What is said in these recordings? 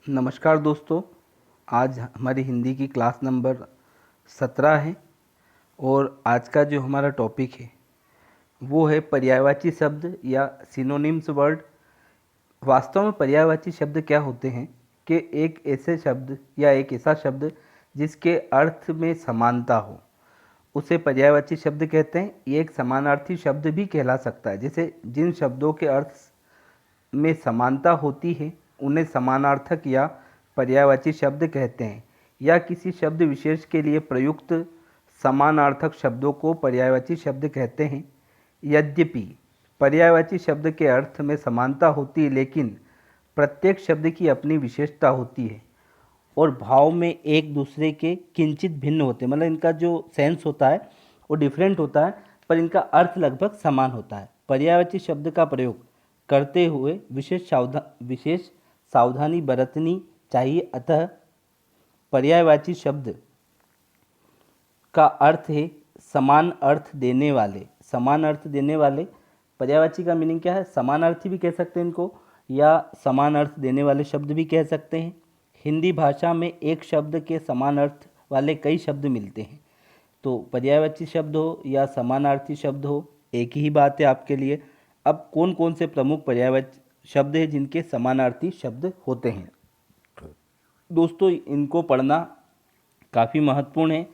नमस्कार दोस्तों। आज हमारी हिंदी की क्लास नंबर 17 है और आज का जो हमारा टॉपिक है वो है पर्यायवाची शब्द या सिनोनिम्स वर्ड। वास्तव में पर्यायवाची शब्द क्या होते हैं कि एक ऐसे शब्द या एक ऐसा शब्द जिसके अर्थ में समानता हो उसे पर्यायवाची शब्द कहते हैं। ये एक समानार्थी शब्द भी कहला सकता है। जैसे जिन शब्दों के अर्थ में समानता होती है उन्हें समानार्थक या पर्यायवाची शब्द कहते हैं, या किसी शब्द विशेष के लिए प्रयुक्त समानार्थक शब्दों को पर्यायवाची शब्द कहते हैं। यद्यपि पर्यायवाची शब्द के अर्थ में समानता होती है, लेकिन प्रत्येक शब्द की अपनी विशेषता होती है और भाव में एक दूसरे के किंचित भिन्न होते हैं। मतलब इनका जो सेंस होता है वो डिफरेंट होता है, पर इनका अर्थ लगभग समान होता है। पर्यायवाची शब्द का प्रयोग करते हुए विशेष सावधानी बरतनी चाहिए। अतः पर्यायवाची शब्द का अर्थ है समान अर्थ देने वाले। समान अर्थ देने वाले पर्यायवाची का मीनिंग क्या है? समानार्थी भी कह सकते हैं इनको, या समान अर्थ देने वाले शब्द भी कह सकते हैं। हिंदी भाषा में एक शब्द के समान अर्थ वाले कई शब्द मिलते हैं, तो पर्यायवाची शब्द हो या समानार्थी शब्द हो एक ही बात है आपके लिए। अब कौन कौन से प्रमुख पर्यायवाची शब्द हैं जिनके समानार्थी शब्द होते हैं? दोस्तों, इनको पढ़ना काफ़ी महत्वपूर्ण है।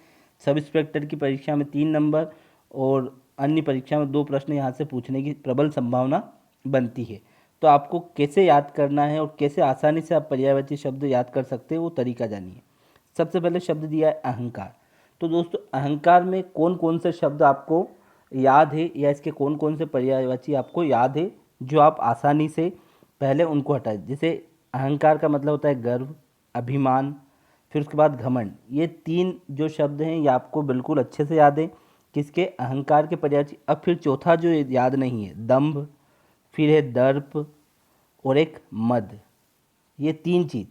सब इंस्पेक्टर की परीक्षा में 3 नंबर और अन्य परीक्षा में 2 प्रश्न यहाँ से पूछने की प्रबल संभावना बनती है। तो आपको कैसे याद करना है और कैसे आसानी से आप पर्यायवाची शब्द याद कर सकते हैं वो तरीका जानिए। सबसे पहले शब्द दिया है अहंकार। तो दोस्तों, अहंकार में कौन कौन से शब्द आपको याद है या इसके कौन कौन से पर्यायवाची आपको याद है जो आप आसानी से पहले उनको हटाएं। जैसे अहंकार का मतलब होता है गर्व, अभिमान, फिर उसके बाद घमंड। ये 3 जो शब्द हैं ये आपको बिल्कुल अच्छे से याद है किसके? अहंकार के पर्यायवाची। अब फिर चौथा जो याद नहीं है, दंभ, फिर है दर्प और एक मद। ये 3 चीज़,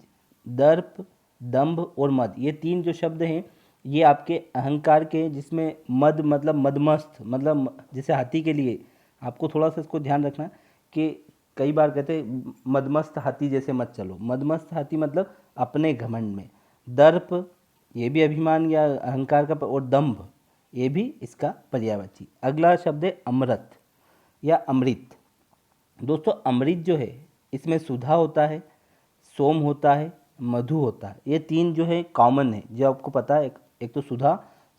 दर्प, दंभ और मद, ये 3 जो शब्द हैं ये आपके अहंकार के, जिसमें मद मतलब मदमस्त, मतलब जैसे हाथी के लिए आपको थोड़ा सा इसको ध्यान रखना कि कई बार कहते हैं मदमस्त हाथी जैसे मत चलो। मदमस्त हाथी मतलब अपने घमंड में। दर्प ये भी अभिमान या अहंकार का, और दंभ ये भी इसका पर्यायवाची। अगला शब्द है अमृत या अमृत। दोस्तों, अमृत जो है इसमें सुधा होता है, सोम होता है, मधु होता है। ये 3 जो है कॉमन है, जो आपको पता है। एक तो सुधा,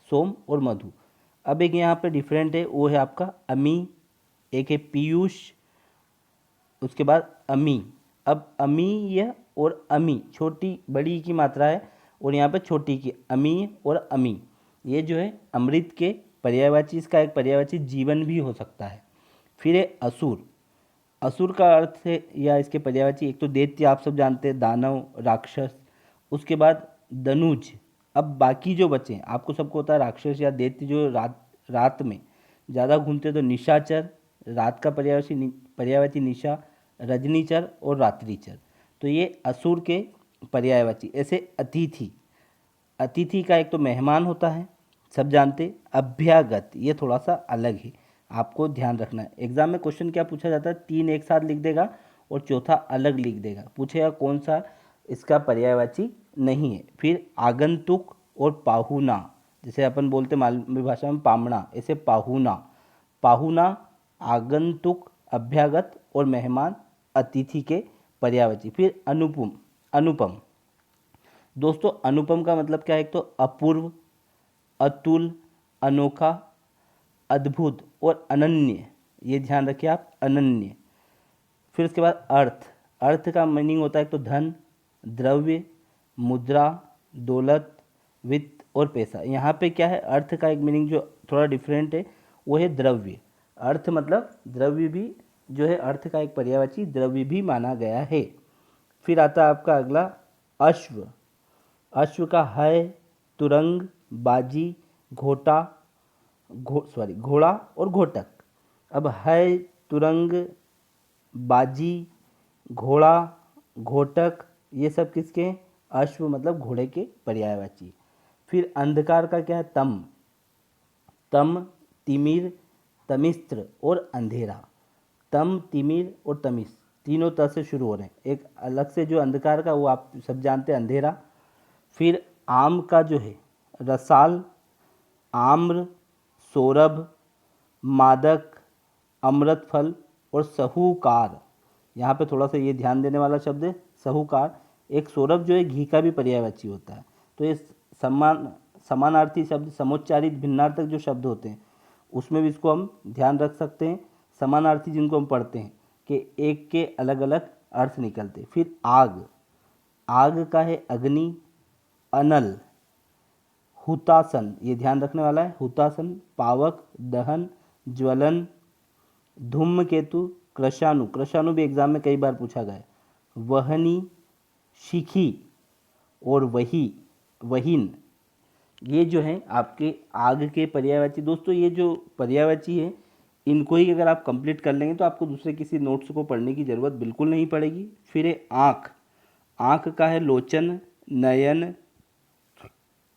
सोम और मधु। अब एक यहाँ पे डिफरेंट है, वो है आपका अमी, एक है पीयूष, उसके बाद अमी। अब अमीय और अमी, छोटी बड़ी की मात्रा है और यहाँ पे छोटी की, अमी और अमी। ये जो है अमृत के पर्यायवाची। इसका एक पर्यायवाची जीवन भी हो सकता है। फिर है असुर। असुर का अर्थ है या इसके पर्यायवाची, एक तो दैत्य, आप सब जानते हैं, दानव, राक्षस। उसके बाद दनुज। अब बाकी जो बचे आपको सबको होता है राक्षस या दैत्य जो रात में ज़्यादा घूमते, तो निशाचर, रात का पर्यायवाची निशा, रजनीचर और रात्रिचर। तो ये असुर के पर्यायवाची। ऐसे अतिथि, अतिथि का एक तो मेहमान होता है, सब जानते। अभ्यागत ये थोड़ा सा अलग है, आपको ध्यान रखना है। एग्जाम में क्वेश्चन क्या पूछा जाता है? 3 एक साथ लिख देगा और चौथा अलग लिख देगा, पूछेगा कौन सा इसका पर्यायवाची नहीं है। फिर आगंतुक और पाहुना, जैसे अपन बोलते मालवी भाषा में पामणा, ऐसे पाहुना। पाहुना, आगंतुक, अभ्यागत और मेहमान अतिथि के पर्यायवाची। फिर अनुपम। अनुपम दोस्तों, अनुपम का मतलब क्या है? एक तो अपूर्व, अतुल, अनोखा, अद्भुत और अनन्य। ये ध्यान रखिए आप, अनन्य। फिर उसके बाद अर्थ। अर्थ का मीनिंग होता है एक तो धन, द्रव्य, मुद्रा, दौलत, वित्त और पैसा। यहाँ पे क्या है? अर्थ का एक मीनिंग जो थोड़ा डिफरेंट है वो है द्रव्य। अर्थ मतलब द्रव्य भी जो है, अर्थ का एक पर्यायवाची द्रव्य भी माना गया है। फिर आता है आपका अगला अश्व। अश्व का है तुरंग, बाजी, घोटा, घोड़ा और घोटक। अब है तुरंग, बाजी, घोड़ा, घोटक, ये सब किसके हैं? अश्व मतलब घोड़े के पर्यायवाची। फिर अंधकार का क्या है? तम। तम, तिमिर, तमिस्त्र और अंधेरा। तम, तिमिर और तमिस, तीनों तरह से शुरू हो रहे हैं। एक अलग से जो अंधकार का, वो आप सब जानते हैं, अंधेरा। फिर आम का जो है रसाल, आम्र, सौरभ, मादक, अमृत फल और सहूकार। यहाँ पे थोड़ा सा ये ध्यान देने वाला शब्द है सहूकार। एक सौरभ जो है घी का भी पर्यायवाची होता है। तो ये समानार्थी शब्द, समोच्चारित भिन्नार्थक जो शब्द होते हैं उसमें भी इसको हम ध्यान रख सकते हैं। समानार्थी जिनको हम पढ़ते हैं कि एक के अलग अलग अर्थ निकलते। फिर आग, आग का है अग्नि, अनल, हुतासन, ये ध्यान रखने वाला है, हुतासन, पावक, दहन, ज्वलन, धूमकेतु, कृशाणु, कृशाणु भी एग्जाम में कई बार पूछा गया है, वहनी, शिखी और वहीन। ये जो है आपके आग के पर्यायवाची। दोस्तों ये जो पर्यायवाची है इनको ही अगर आप कंप्लीट कर लेंगे तो आपको दूसरे किसी नोट्स को पढ़ने की ज़रूरत बिल्कुल नहीं पड़ेगी। फिर है आँख, आँख का है लोचन, नयन,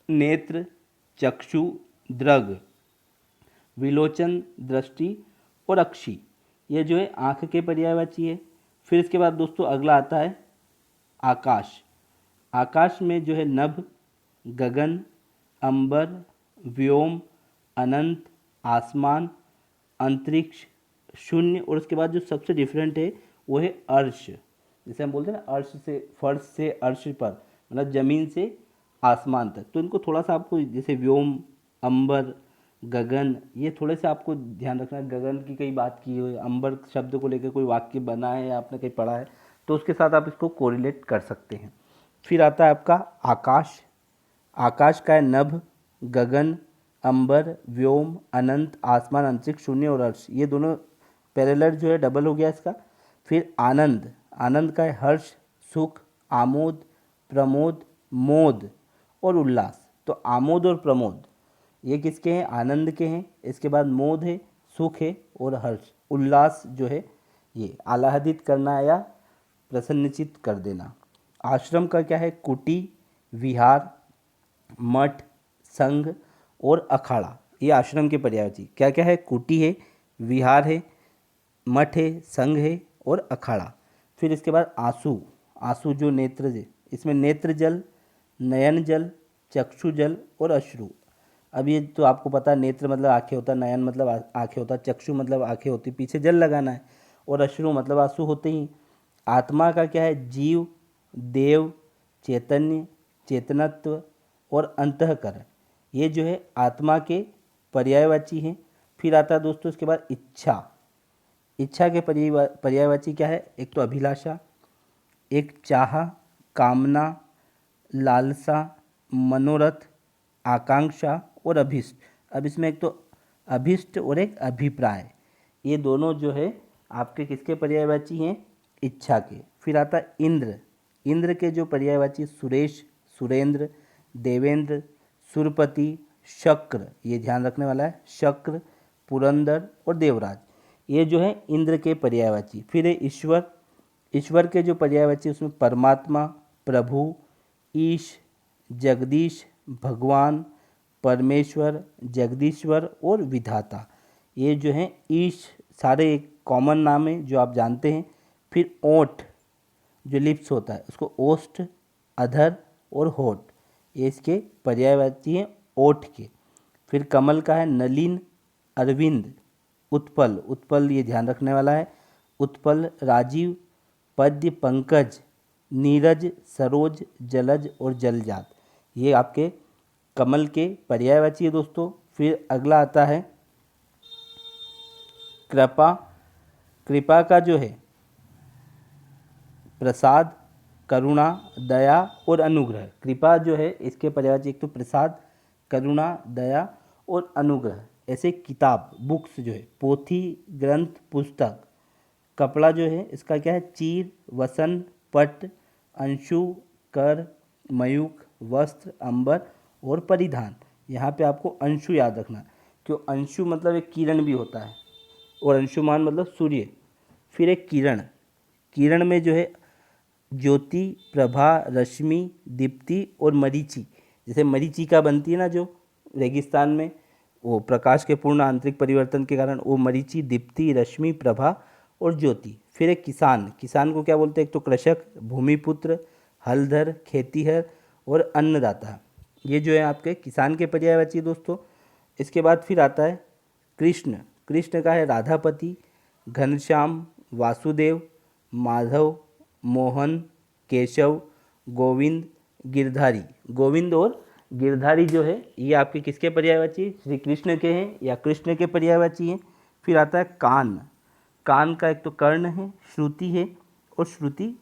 नेत्र, चक्षु, दृग, विलोचन, दृष्टि और अक्षी। ये जो है आँख के पर्यायवाची है। फिर इसके बाद दोस्तों अगला आता है आकाश। आकाश में जो है नभ, गगन, अंबर, व्योम, अनंत, आसमान, अंतरिक्ष, शून्य और उसके बाद जो सबसे डिफरेंट है वो है अर्श। जैसे हम बोलते हैं ना, अर्श से, फर्श से अर्श पर, मतलब ज़मीन से आसमान तक। तो इनको थोड़ा सा आपको, जैसे व्योम, अंबर, गगन, ये थोड़े से आपको ध्यान रखना है। गगन की कई बात की हो, अंबर शब्द को लेकर कोई वाक्य बना है या आपने कहीं पढ़ा है तो उसके साथ आप इसको कोरिलेट कर सकते हैं। फिर आता है आपका आकाश। आकाश का है नभ, गगन, अंबर, व्योम, अनंत, आसमान, अंतरिक्ष, शून्य और अर्श। ये दोनों पैरेलल जो है डबल हो गया इसका। फिर आनंद, आनंद का है हर्ष, सुख, आमोद, प्रमोद, मोद और उल्लास। तो आमोद और प्रमोद ये किसके हैं? आनंद के हैं। इसके बाद मोद है, सुख है और हर्ष। उल्लास जो है ये आह्लादित करना या प्रसन्नचित कर देना। आश्रम का क्या है? कुटी, विहार, मठ, संघ और अखाड़ा। ये आश्रम के पर्यायवाची। क्या क्या है? कुटी है, विहार है, मठ है, संघ है और अखाड़ा। फिर इसके बाद आंसू, आंसू जो नेत्र है, इसमें नेत्र जल, नयन जल, चक्षु जल और अश्रु। अब ये तो आपको पता है, नेत्र मतलब आंखें होता है, नयन मतलब आंखें होता है, चक्षु मतलब आंखें होती, पीछे जल लगाना है, और अश्रु मतलब आंसू होते ही। आत्मा का क्या है? जीव, देव, चैतन्य, चेतनत्व और अंतःकरण। ये जो है आत्मा के पर्यायवाची हैं। फिर आता है दोस्तों इसके बाद इच्छा। इच्छा के पर्यायवाची क्या है? एक तो अभिलाषा, एक चाह, कामना, लालसा, मनोरथ, आकांक्षा और अभिष्ट। अब इसमें एक तो अभिष्ट और एक अभिप्राय, ये दोनों जो है आपके किसके पर्यायवाची हैं? इच्छा के। फिर आता है इंद्र। इंद्र के जो पर्यायवाची सुरेश, सुरेंद्र, देवेंद्र, सुरपति, शक्र, ये ध्यान रखने वाला है, शक्र, पुरंदर और देवराज। ये जो है इंद्र के पर्यायवाची। फिर है ईश्वर। ईश्वर के जो पर्यायवाची उसमें परमात्मा, प्रभु, ईश, जगदीश, भगवान, परमेश्वर, जगदीश्वर और विधाता। ये जो हैं ईश, सारे एक कॉमन नाम है जो आप जानते हैं। फिर ओठ, जो लिप्स होता है उसको ओष्ठ, अधर और होठ, ये इसके पर्यायवाची हैं ओठ के। फिर कमल का है नलिन, अरविंद, उत्पल, उत्पल ये ध्यान रखने वाला है, उत्पल, राजीव, पद्य, पंकज, नीरज, सरोज, जलज और जलजात। ये आपके कमल के पर्यायवाची है दोस्तों। फिर अगला आता है कृपा। कृपा का जो है प्रसाद, करुणा, दया और अनुग्रह। कृपा जो है इसके पर्यायवाची एक तो प्रसाद, करुणा, दया और अनुग्रह। ऐसे किताब, बुक्स जो है पोथी, ग्रंथ, पुस्तक। कपड़ा जो है इसका क्या है? चीर, वसन, पट, अंशु, कर, मयूख, वस्त्र, अंबर और परिधान। यहाँ पे आपको अंशु याद रखना, क्यों? अंशु मतलब एक किरण भी होता है और अंशुमान मतलब सूर्य। फिर एक किरण, किरण में जो है ज्योति, प्रभा, रश्मि, दीप्ति और मरीचि। जैसे मरीचिका बनती है ना जो रेगिस्तान में, वो प्रकाश के पूर्ण आंतरिक परिवर्तन के कारण वो मरीचि, दीप्ति, रश्मि, प्रभा और ज्योति। फिर एक किसान, किसान को क्या बोलते हैं? एक तो कृषक, भूमिपुत्र, हलधर, खेतीहर और अन्नदाता। ये जो है आपके किसान के पर्यायवाची दोस्तों। इसके बाद फिर आता है कृष्ण। कृष्ण का है राधापति, घनश्याम, वासुदेव, माधव, मोहन, केशव, गोविंद, गिरधारी। गोविंद और गिरधारी जो है ये आपके किसके पर्यायवाची? श्री कृष्ण के हैं या कृष्ण के पर्यायवाची हैं। फिर आता है कान। कान का एक तो कर्ण है, श्रुति है और श्रुति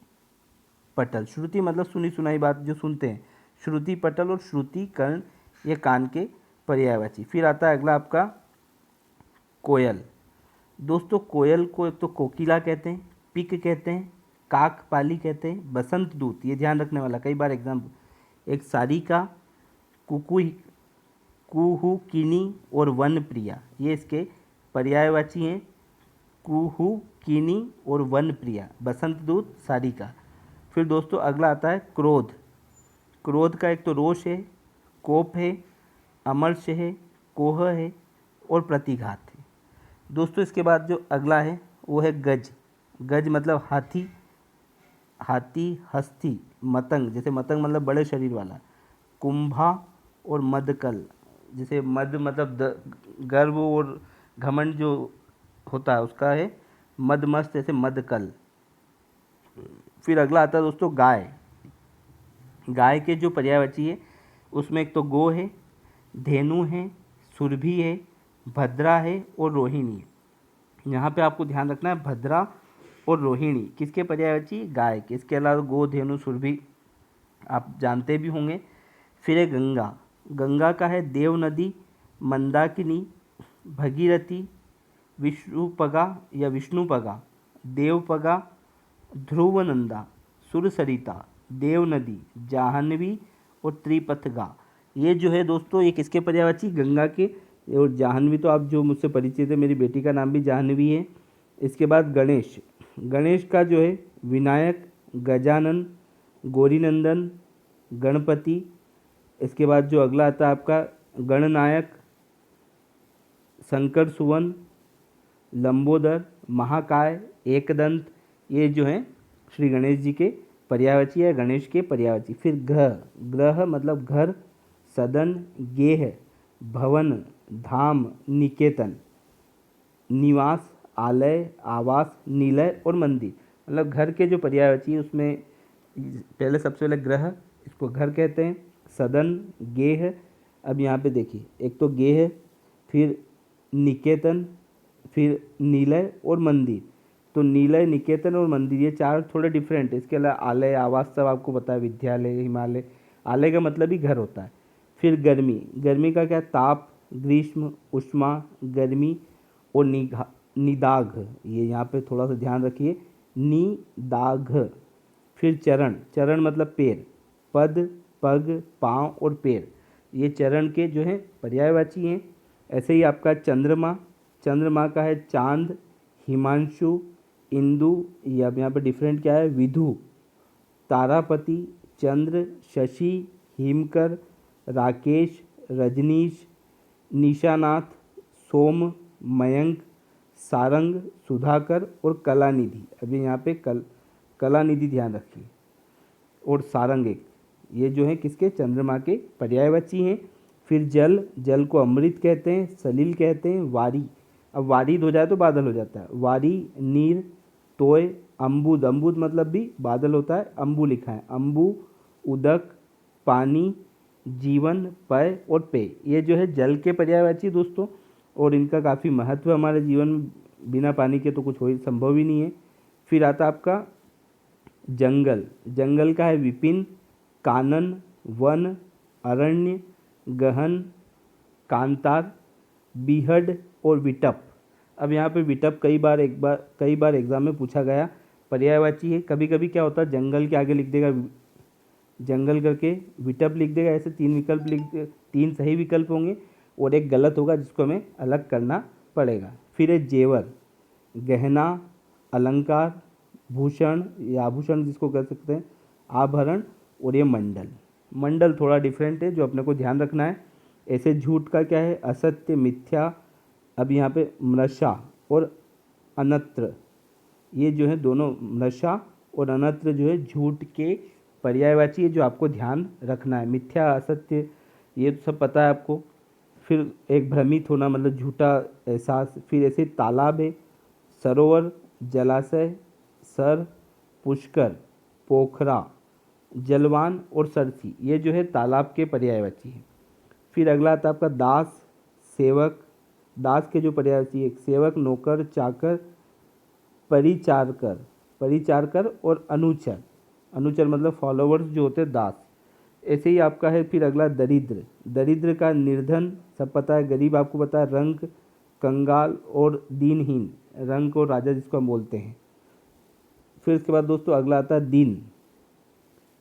पटल। श्रुति मतलब सुनी सुनाई बात जो सुनते हैं। श्रुति पटल और श्रुति कर्ण ये कान के पर्यायवाची। फिर आता है अगला आपका कोयल। दोस्तों कोयल को एक तो कोकिला कहते हैं, पिक कहते हैं, काक पाली कहते हैं, बसंत दूत, ये ध्यान रखने वाला, कई बार एग्जाम, एक सारिका, कुकु, कुहू किनी और वन प्रिया, ये इसके पर्यायवाची हैं। कुहू किनी और वन प्रिया, बसंत दूत, सारिका। फिर दोस्तों अगला आता है क्रोध। क्रोध का एक तो रोष है, कोप है, अमर्ष है, कोह है और प्रतिघात है। दोस्तों इसके बाद जो अगला है वो है गज। गज मतलब हाथी, हाथी, हस्ती, मतंग, जैसे मतंग मतलब बड़े शरीर वाला, कुंभा और मदकल, जैसे मद मतलब गर्व और घमंड जो होता है उसका है मदमस्त, जैसे मदकल। फिर अगला आता है दोस्तों गाय। गाय के जो पर्यायवाची है उसमें एक तो गो है, धेनु है, सुरभि है, भद्रा है और रोहिणी है। यहाँ पे आपको ध्यान रखना है भद्रा और रोहिणी किसके पर्यायवाची? गाय के। इसके अलावा गो, धेनु, सुरभि आप जानते भी होंगे। फिर है गंगा। गंगा का है देव नदी, मंदाकिनी, भगीरथी, विष्णुपगा या विष्णुपगा, देवपगा, ध्रुवनंदा, सुरसरिता, देव नदी, जाह्नवी और त्रिपथगा। ये जो है दोस्तों ये किसके पर्यायवाची? गंगा के। और जाह्नवी तो आप जो मुझसे परिचित है, मेरी बेटी का नाम भी जाह्नवी है। इसके बाद गणेश। गणेश का जो है विनायक, गजानन, गौरीनंदन, गणपति। इसके बाद जो अगला आता है आपका गणनायक, शंकर सुवन, लंबोदर, महाकाय, एकदंत। ये जो हैं श्री गणेश जी के पर्यायवाची है, गणेश के पर्यायवाची। फिर ग्रह। ग्रह मतलब घर, सदन, गेह, भवन, धाम, निकेतन, निवास, आलय, आवास, निलय और मंदिर। मतलब घर के जो पर्यायवाची है उसमें पहले सबसे पहले ग्रह, इसको घर कहते हैं, सदन, गेह। अब यहाँ पे देखिए एक तो गेह, फिर निकेतन, फिर निलय और मंदिर। तो निलय, निकेतन और मंदिर ये चार थोड़े डिफरेंट है। इसके अलावा आलय, आवास सब आपको पता है, विद्यालय, हिमालय। आलय का मतलब ही घर होता है। फिर गर्मी। गर्मी का क्या? ताप, ग्रीष्म, उष्मा, गर्मी और निदाघ। ये यहाँ पे थोड़ा सा ध्यान रखिए, निदाघ। फिर चरण। चरण मतलब पैर, पद, पग, पाँव और पैर। ये चरण के जो हैं पर्यायवाची हैं। ऐसे ही आपका चंद्रमा। चंद्रमा का है चांद, हिमांशु, इंदु। ये अब यहाँ पे डिफरेंट क्या है? विधु, तारापति, चंद्र, शशि, हिमकर, राकेश, रजनीश, निशानाथ, सोम, मयंक, सारंग, सुधाकर और कलानिधि। अभी यहाँ पे कलानिधि ध्यान रखिए, और सारंग एक, ये जो है किसके? चंद्रमा के पर्यायवाची हैं। फिर जल। जल को अमृत कहते हैं, सलिल कहते हैं, वारी। अब वारिद हो जाए तो बादल हो जाता है। वारी, नीर, तोय, अम्बुद। अम्बुद मतलब भी बादल होता है, अम्बु लिखा है। अम्बु, उदक, पानी, जीवन, पय और पेय। ये जो है जल के पर्यायवाची दोस्तों, और इनका काफ़ी महत्व है हमारे जीवन में। बिना पानी के तो कुछ हो संभव ही नहीं है। फिर आता आपका जंगल। जंगल का है विपिन, कानन, वन, अरण्य, गहन, कांतार, बीहड़ और विटप। अब यहाँ पे विटप कई बार एग्जाम में पूछा गया, पर्यायवाची है। कभी कभी क्या होता है जंगल के आगे लिख देगा जंगल करके विटप लिख देगा। ऐसे तीन सही विकल्प होंगे और एक गलत होगा जिसको हमें अलग करना पड़ेगा। फिर है जेवर, गहना, अलंकार, भूषण या आभूषण जिसको कह सकते हैं, आभरण और ये मंडल। मंडल थोड़ा डिफरेंट है जो अपने को ध्यान रखना है। ऐसे झूठ का क्या है? असत्य, मिथ्या। अब यहाँ पे मृषा और अनत्र, ये जो है दोनों मृषा और अनत्र जो है झूठ के पर्यायवाची है, जो आपको ध्यान रखना है। मिथ्या, असत्य, ये तो सब पता है आपको। फिर एक भ्रमित होना मतलब झूठा एहसास। फिर ऐसे तालाब है, सरोवर, जलाशय, सर, पुष्कर, पोखरा, जलवान और सरसी, ये जो है तालाब के पर्यायवाची है। फिर अगला आता है आपका दास, सेवक। दास के जो पर्यायवाची है सेवक, नौकर, चाकर, परिचारकर, परिचारकर और अनुचर। अनुचर मतलब फॉलोवर्स जो होते हैं, दास। ऐसे ही आपका है फिर अगला दरिद्र। दरिद्र का निर्धन, सब पता है। गरीब आपको पता है, रंक, कंगाल और दीनहीन, रंक और राजा जिसको हम बोलते हैं। फिर उसके बाद दोस्तों अगला आता है दिन।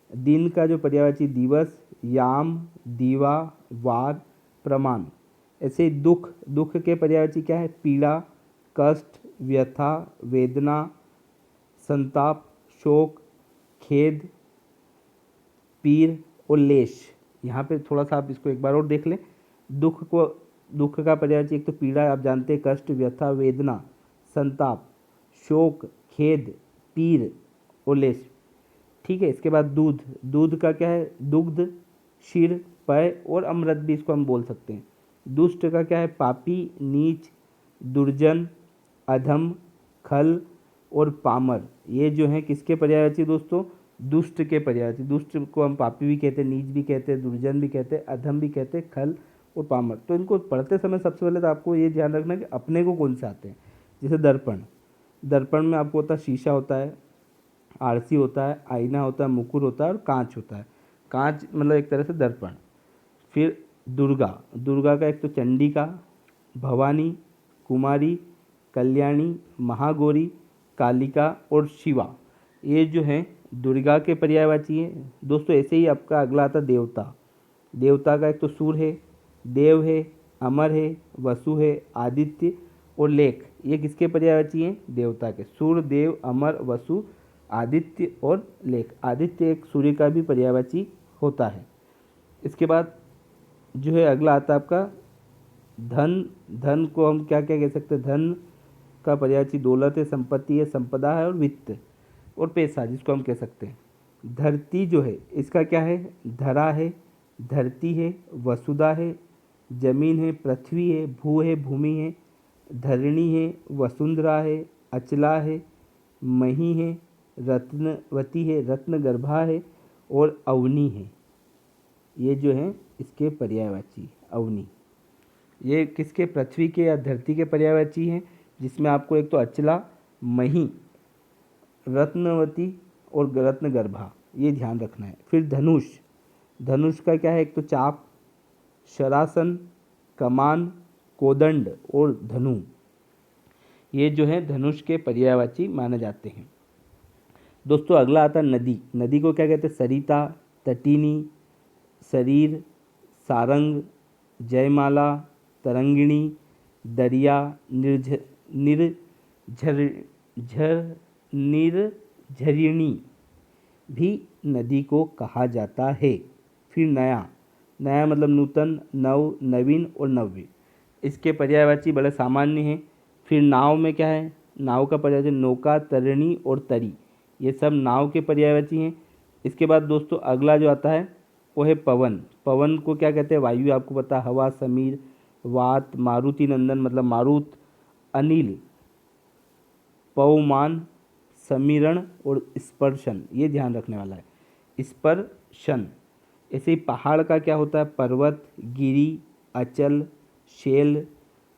दिन का जो पर्यायवाची दिवस, याम, दीवा, वार, प्रमाण। ऐसे ही दुख, दुख के पर्यायवाची क्या है, पीड़ा, कष्ट, व्यथा, वेदना, संताप, शोक, खेद, पीर और लेश। यहाँ पे थोड़ा सा आप इसको एक बार और देख लें। दुख का पर्यायवाची एक तो पीड़ा आप जानते हैं, कष्ट, व्यथा, वेदना, संताप, शोक, खेद, पीर और लेश। ठीक है। इसके बाद दूध। दूध का क्या है, दुग्ध, क्षीर, पेय और अमृत भी इसको हम बोल सकते हैं। दुष्ट का क्या है, पापी, नीच, दुर्जन, अधम, खल और पामर। ये जो है किसके पर्यायवाची दोस्तों, दुष्ट के पर्यायवाची। दुष्ट को हम पापी भी कहते हैं, नीच भी कहते हैं, दुर्जन भी कहते हैं, अधम भी कहते हैं, खल और पामर। तो इनको पढ़ते समय सबसे पहले तो आपको ये ध्यान रखना है कि अपने को कौन से आते हैं। जैसे दर्पण, दर्पण में आपको होता है शीशा होता है, आरसी होता है, आईना होता है, मुकुर होता है और कांच होता है। कांच मतलब एक तरह से दर्पण। फिर दुर्गा, दुर्गा का एक तो चंडिका, भवानी, कुमारी, कल्याणी, महागौरी, कालिका और शिवा, ये जो हैं दुर्गा के पर्यायवाची हैं दोस्तों। ऐसे ही आपका अगला आता है देवता। देवता का एक तो सूर्य है, देव है, अमर है, वसु है, आदित्य और लेख। ये किसके पर्यायवाची हैं, देवता के। सूर्य, देव, अमर, वसु, आदित्य और लेख। आदित्य एक सूर्य का भी पर्यायवाची होता है। इसके बाद जो है अगला आता है आपका धन। धन को हम क्या क्या कह सकते हैं, धन का पर्यायवाची दौलत है, संपत्ति है, संपदा है और वित्त और पैसा जिसको हम कह सकते हैं। धरती जो है इसका क्या है, धरा है, धरती है, वसुधा है, जमीन है, पृथ्वी है, भू है, भूमि है, धरणी है, वसुंधरा है, अचला है, मही है, रत्नवती है, रत्नगर्भा है और अवनी है। ये जो है इसके पर्यायवाची अवनी। ये किसके, पृथ्वी के या धरती के पर्यायवाची हैं, जिसमें आपको एक तो अचला, मही, रत्नवती और रत्नगर्भा, ये ध्यान रखना है। फिर धनुष। धनुष का क्या है, एक तो चाप, शरासन, कमान, कोदंड और धनु, ये जो है धनुष के पर्यायवाची माने जाते हैं। दोस्तों अगला आता है नदी। नदी को क्या कहते हैं, सरिता, तटिनी, शरीर, सारंग, जयमाला, तरंगिणी, दरिया, निर्झरिणी भी नदी को कहा जाता है। फिर नया। नया मतलब नूतन, नव, नवीन और नव्य, इसके पर्यायवाची बड़े सामान्य हैं। फिर नाव में क्या है, नाव का पर्यायवाची नौका, तरिणी और तरी, ये सब नाव के पर्यायवाची हैं। इसके बाद दोस्तों अगला जो आता है वो है पवन। पवन को क्या कहते हैं, वायु आपको पता है, हवा, समीर, वात, मारुति नंदन मतलब मारुत, अनिल, पवमान, समीरण और स्पर्शन, ये ध्यान रखने वाला है, स्पर्शन। ऐसे ही पहाड़ का क्या होता है, पर्वत, गिरी, अचल, शैल,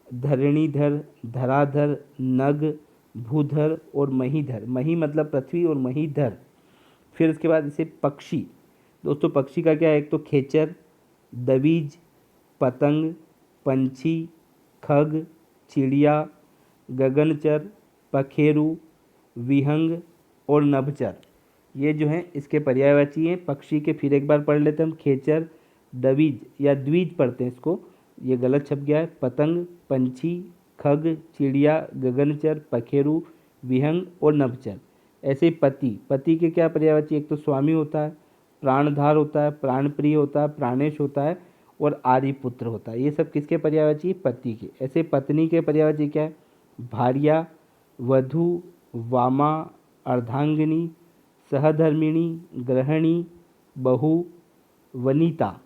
धरणीधर, धराधर, नग, भूधर और महीधर। मही मतलब पृथ्वी और महीधर। फिर उसके बाद इसे पक्षी। दोस्तों पक्षी का क्या है, एक तो खेचर, दबीज, पतंग, पंछी, खग, चिड़िया, गगनचर, पखेरु, विहंग और नभचर, ये जो हैं इसके पर्यायवाची हैं पक्षी के। फिर एक बार पढ़ लेते हैं हम, खेचर, दबीज या द्विज पढ़ते हैं इसको, ये गलत छप गया है। पतंग, पंछी, खग, चिड़िया, गगनचर, पखेरु, विहंग और नभचर। ऐसे ही पति। पति के क्या पर्यायवाची, एक तो स्वामी होता है, प्राणधार होता है, प्राणप्रिय होता है, प्राणेश होता है और आर्यपुत्र होता है। ये सब किसके पर्यायवाची, पति के। ऐसे पत्नी के पर्यायवाची क्या है, भार्या, वधू, वामा, अर्धांगिनी, सहधर्मिणी, ग्रहणी, बहु, वनिता,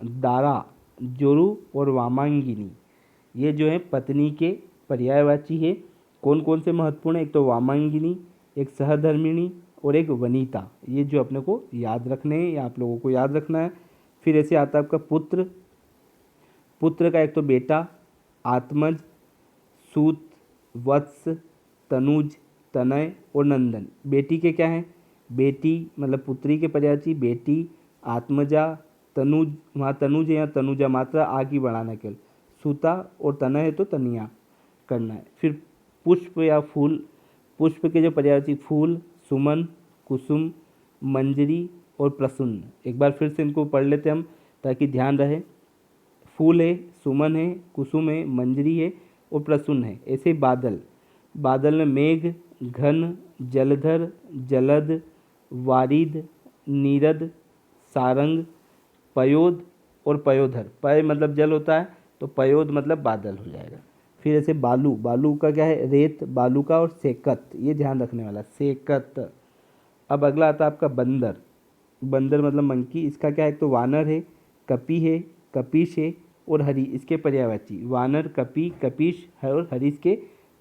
दारा, जोरु और वामांगिनी, ये जो है पत्नी के पर्यायवाची है। कौन कौन से महत्वपूर्ण है? एक तो वामांगिनी, एक सहधर्मिणी और एक वनिता। ये जो अपने को याद रखने हैं या आप लोगों को याद रखना है। फिर ऐसे आता है आपका पुत्र। पुत्र का एक तो बेटा, आत्मज, सूत, वत्स, तनुज, तनय और नंदन। बेटी के क्या हैं? बेटी मतलब पुत्री के पर्यायवाची बेटी, आत्मजा, तनुज, वहाँ तनुज है या तनुजा मात्रा आगे बढ़ाना केवल, सूता और तनय है तो तनिया करना है। फिर पुष्प या फूल, पुष्प के जो पर्यायवाची फूल, सुमन, कुसुम, मंजरी और प्रसन्न। एक बार फिर से इनको पढ़ लेते हम ताकि ध्यान रहे। फूल है, सुमन है, कुसुम है, मंजरी है और प्रसन्न है। ऐसे बादल, बादल में मेघ, घन, जलधर, जलद, वारिद, नीरद, सारंग, पयोद और पयोधर। पय मतलब जल होता है तो पयोद मतलब बादल हो जाएगा। फिर ऐसे बालू, बालू का क्या है? रेत, बालूका और सेकत, ये ध्यान रखने वाला, सेकत। अब अगला आता है आपका बंदर। बंदर मतलब मंकी। इसका क्या है? एक तो वानर है, कपि है, कपीश है और हरि इसके पर्यायवाची। वानर, कपि, कपीश है और हरि इसके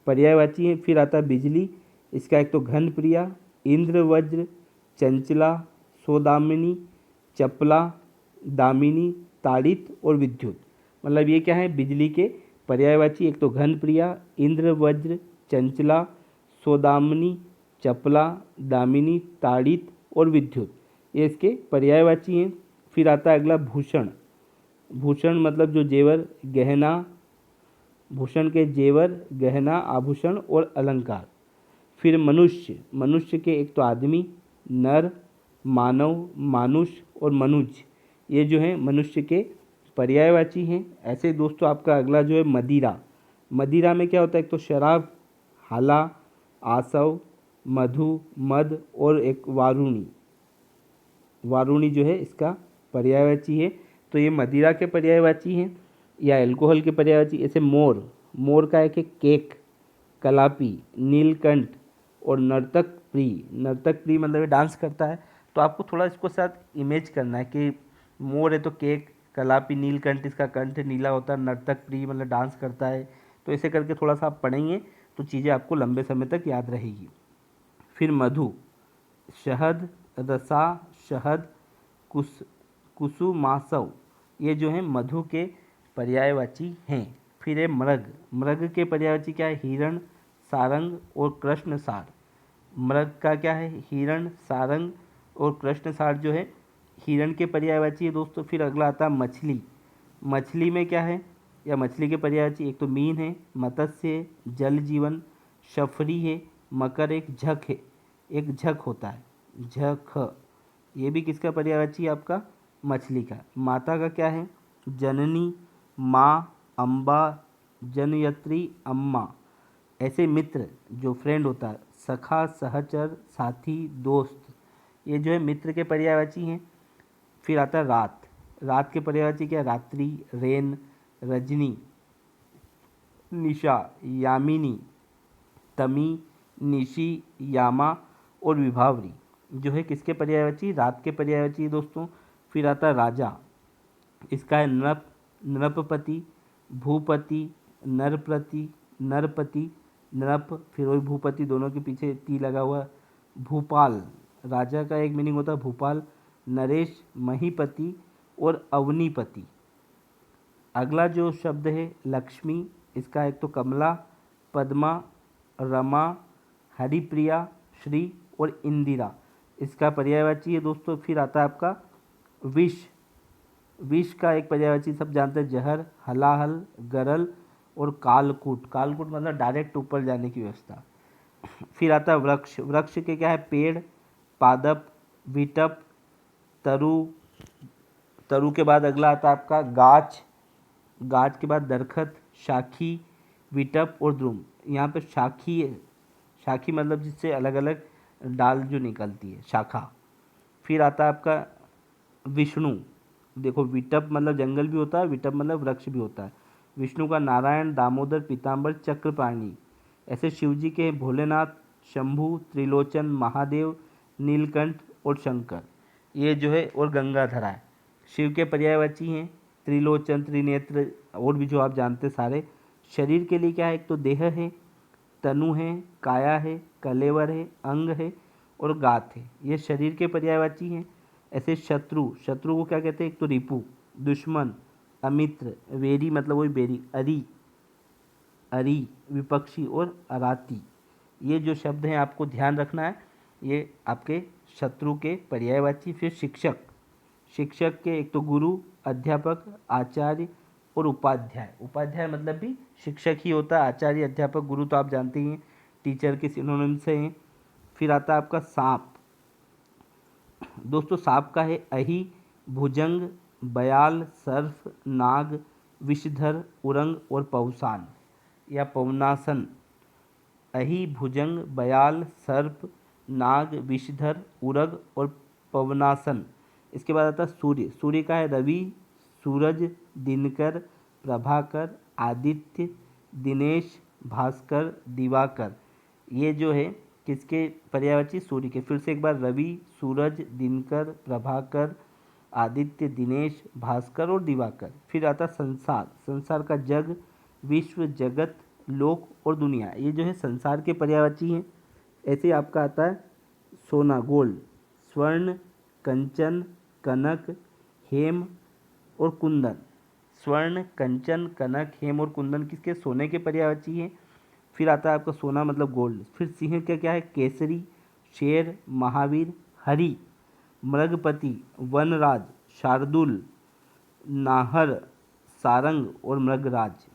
पर्यायवाची हैं। फिर आता है बिजली। इसका एक तो घन प्रिया, इंद्र, वज्र, चंचला, सौदामिनी, चपला, दामिनी, ताड़ित और विद्युत। मतलब ये क्या है? बिजली के पर्यायवाची। एक तो घन प्रिया, इंद्र, वज्र, चंचला, सौदामिनी, चपला, दामिनी, ताड़ित और विद्युत, ये इसके पर्यायवाची हैं। फिर आता है अगला भूषण। भूषण मतलब जो जेवर, गहना, भूषण के जेवर, गहना, आभूषण और अलंकार। फिर मनुष्य, मनुष्य के एक तो आदमी, नर, मानव, मानुष और मनुज, ये जो हैं मनुष्य के पर्यायवाची हैं। ऐसे दोस्तों आपका अगला जो है मदिरा। मदिरा में क्या होता है? एक तो शराब, हाला, आसव, मधु, मद और एक वारुणी। वारुणी जो है इसका पर्यायवाची है। तो ये मदिरा के पर्यायवाची हैं या अल्कोहल के पर्यायवाची। ऐसे मोर, मोर का एक है केक, कलापी, नीलकंठ और नर्तक प्रिय। नर्तक प्रिय मतलब ये डांस करता है। तो आपको थोड़ा इसको साथ इमेज करना है कि मोर है तो केक, कलापी, नीलकंठ, इसका कंठ नीला होता है, नर्तक प्रिय मतलब डांस करता है। तो ऐसे करके थोड़ा सा आप पढ़ेंगे तो चीज़ें आपको लंबे समय तक याद रहेगी। फिर मधु, शहद, रसा, शहद, कुसुमासव, ये जो हैं मधु के पर्यायवाची हैं। फिर है मृग। मृग के पर्यायवाची क्या है? हिरण, सारंग और कृष्णसार। मृग का क्या है? हिरण, सारंग और कृष्णसार जो है हिरण के पर्यायवाची है दोस्तों। फिर अगला आता है मछली। मछली में क्या है या मछली के पर्यायवाची? एक तो मीन है, मत्स्य है, जल जीवन, शफरी है, मकर, एक झक है, एक झक होता है, झक। ये भी किसका पर्यायवाची है? आपका मछली का। माता का क्या है? जननी, माँ, अम्बा, जनयत्री, अम्मा। ऐसे मित्र जो फ्रेंड होता है, सखा, सहचर, साथी, दोस्त, ये जो है मित्र के पर्यायवाची हैं। फिर आता है रात। रात के पर्यायवाची क्या है? रात्रि, रेन, रजनी, निशा, यामिनी, तमी, निशी, यामा और विभावरी, जो है किसके पर्यायवाची? रात के पर्यायवाची दोस्तों। फिर आता है राजा। इसका है नृप, नृपपति, भूपति, नरप्रति, नरपति, नृप, फिर वही भूपति, दोनों के पीछे ती लगा हुआ। भूपाल, राजा का एक मीनिंग होता है भूपाल, नरेश, महीपति और अवनीपति। अगला जो शब्द है लक्ष्मी। इसका एक तो कमला, पद्मा, रमा, हरिप्रिया, श्री और इंदिरा, इसका पर्यायवाची है दोस्तों। फिर आता है आपका विष। विष का एक पर्यायवाची सब जानते हैं, जहर, हलाहल, गरल और कालकूट। कालकूट मतलब डायरेक्ट ऊपर जाने की व्यवस्था। फिर आता है वृक्ष। वृक्ष के क्या है? पेड़, पादप, विटप, तरु। तरु के बाद अगला आता है आपका गाछ। गाछ के बाद दरखत, शाखी, विटप और द्रुम। यहाँ पे शाखी है, शाखी मतलब जिससे अलग अलग डाल जो निकलती है, शाखा। फिर आता है आपका विष्णु। देखो विटप मतलब जंगल भी होता है, विटप मतलब वृक्ष भी होता है। विष्णु का नारायण, दामोदर, पीताम्बर, चक्रपाणी। ऐसे शिव जी के भोलेनाथ, शंभु, त्रिलोचन, महादेव, नीलकंठ और शंकर, ये जो है, और गंगाधरा है। शिव के पर्यायवाची हैं त्रिलोचन, त्रिनेत्र और भी जो आप जानते सारे। शरीर के लिए क्या है, एक तो देह है, तनु है, काया है, कलेवर है, अंग है और गात है, ये शरीर के पर्यायवाची हैं। ऐसे शत्रु, शत्रु को क्या कहते हैं, एक तो रिपु, दुश्मन, अमित्र, वेरी मतलब वही बेरी, अरी, अरी विपक्षी और अराती, ये जो शब्द हैं आपको ध्यान रखना है, ये आपके शत्रु के पर्यायवाची। फिर शिक्षक, शिक्षक के एक तो गुरु, अध्यापक, आचार्य और उपाध्याय। उपाध्याय मतलब भी शिक्षक ही होता है। आचार्य, अध्यापक, गुरु तो आप जानते ही हैं, टीचर के सिनोनिम्स से हैं। फिर आता है आपका सांप। दोस्तों सांप का है अहि, भुजंग, बयाल, सर्फ, नाग, विषधर, उरंग और पवसान या पवनासन। अहि, भुजंग, बयाल, सर्प, नाग, विषधर, उरग और पवनासन। इसके बाद आता है सूर्य। सूर्य का है रवि, सूरज, दिनकर, प्रभाकर, आदित्य, दिनेश, भास्कर, दिवाकर, ये जो है किसके पर्यायवाची, सूर्य के। फिर से एक बार, रवि, सूरज, दिनकर, प्रभाकर, आदित्य, दिनेश, भास्कर और दिवाकर। फिर आता संसार। संसार का जग, विश्व, जगत, लोक और दुनिया, ये जो है संसार के पर्यायवाची हैं। ऐसे ही आपका आता है सोना, गोल्ड, स्वर्ण, कंचन, कनक, हेम और कुंदन। स्वर्ण, कंचन, कनक, हेम और कुंदन किसके, सोने के पर्यायवाची हैं। फिर आता है आपका सोना मतलब गोल्ड। फिर सिंह का क्या है, केसरी, शेर, महावीर, हरि, मृगपति, वनराज, शार्दुल, नाहर, सारंग और मृगराज।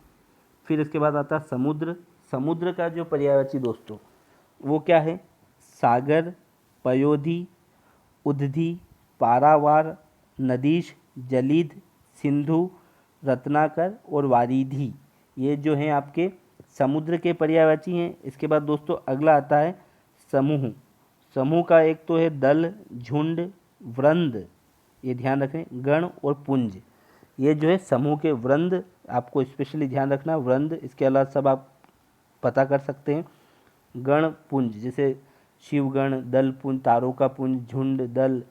फिर इसके बाद आता है समुद्र। समुद्र का जो पर्यायवाची दोस्तों वो क्या है, सागर, पयोधी, उदधि, पारावार, नदीश, जलीद, सिंधु, रत्नाकर और वारिधि, ये जो हैं आपके समुद्र के पर्यायवाची हैं। इसके बाद दोस्तों अगला आता है समूह। समूह का एक तो है दल, झुंड, वृंद, ये ध्यान रखें, गण और पुंज, ये जो है समूह के। वृंद आपको स्पेशली ध्यान रखना, वृंद, इसके अलावा सब आप पता कर सकते हैं। गण, पुंज, जैसे शिवगण, दल पुंज, तारों का पुंज, झुंड, दल।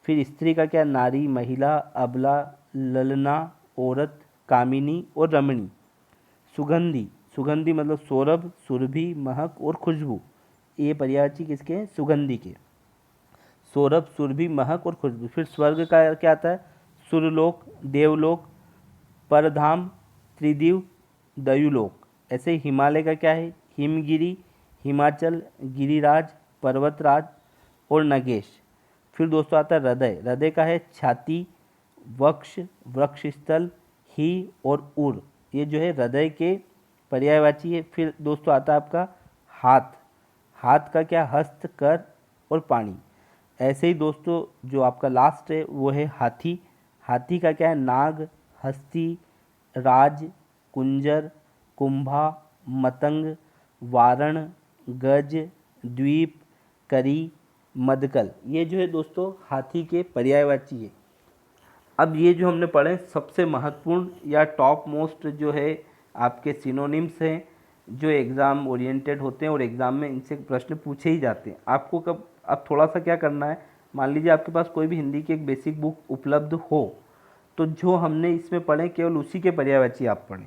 फिर स्त्री का क्या, नारी, महिला, अबला, ललना, औरत, कामिनी और रमणी। सुगंधी, सुगंधी मतलब सौरभ, सुरभि, महक और खुशबू, ये पर्यायवाची किसके हैं, सुगंधी के। सौरभ, सुरभि, महक और खुशबू। फिर स्वर्ग का क्या आता है, सुरलोक, देवलोक, परधाम, त्रिदिव, दयुलोक। ऐसे हिमालय का क्या है, हिमगिरी, हिमाचल, गिरिराज, पर्वतराज और नगेश। फिर दोस्तों आता है हृदय। हृदय का है छाती, वक्ष, वक्षस्थल, ही और उर, ये जो है हृदय के पर्यायवाची है। फिर दोस्तों आता है आपका हाथ। हाथ का क्या, हस्त, कर और पानी। ऐसे ही दोस्तों जो आपका लास्ट है वो है हाथी। हाथी का क्या है, नाग, हस्ती, राज, कुंजर, कुंभा, मतंग, वारण, गज, द्वीप, करी, मदकल, ये जो है दोस्तों हाथी के पर्यायवाची है। अब ये जो हमने पढ़े सबसे महत्वपूर्ण या टॉप मोस्ट जो है आपके सिनोनिम्स हैं जो एग्ज़ाम ओरिएंटेड होते हैं और एग्ज़ाम में इनसे प्रश्न पूछे ही जाते हैं। आपको कब, अब थोड़ा सा क्या करना है, मान लीजिए आपके पास कोई भी हिंदी की एक बेसिक बुक उपलब्ध हो तो जो हमने इसमें पढ़े केवल उसी के पर्यायवाची आप पढ़ें।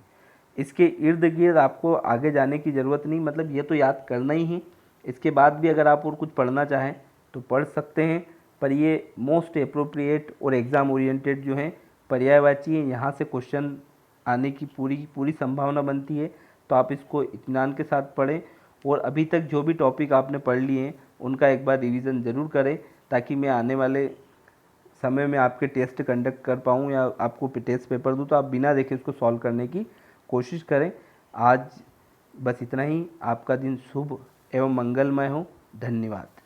इसके इर्द गिर्द आपको आगे जाने की ज़रूरत नहीं, मतलब ये तो याद करना ही है। इसके बाद भी अगर आप और कुछ पढ़ना चाहें तो पढ़ सकते हैं, पर ये मोस्ट अप्रोप्रिएट और एग्ज़ाम ओरिएंटेड जो हैं पर्यायवाची हैं, यहाँ से क्वेश्चन आने की पूरी संभावना बनती है। तो आप इसको इत्मीनान के साथ पढ़ें और अभी तक जो भी टॉपिक आपने पढ़ लिए हैं उनका एक बार रिवीजन ज़रूर करें, ताकि मैं आने वाले समय में आपके टेस्ट कंडक्ट कर पाऊँ या आपको टेस्ट पेपर दूँ तो आप बिना देखे उसको सॉल्व करने की कोशिश करें। आज बस इतना ही। आपका दिन शुभ एवं मंगलमय हो। धन्यवाद।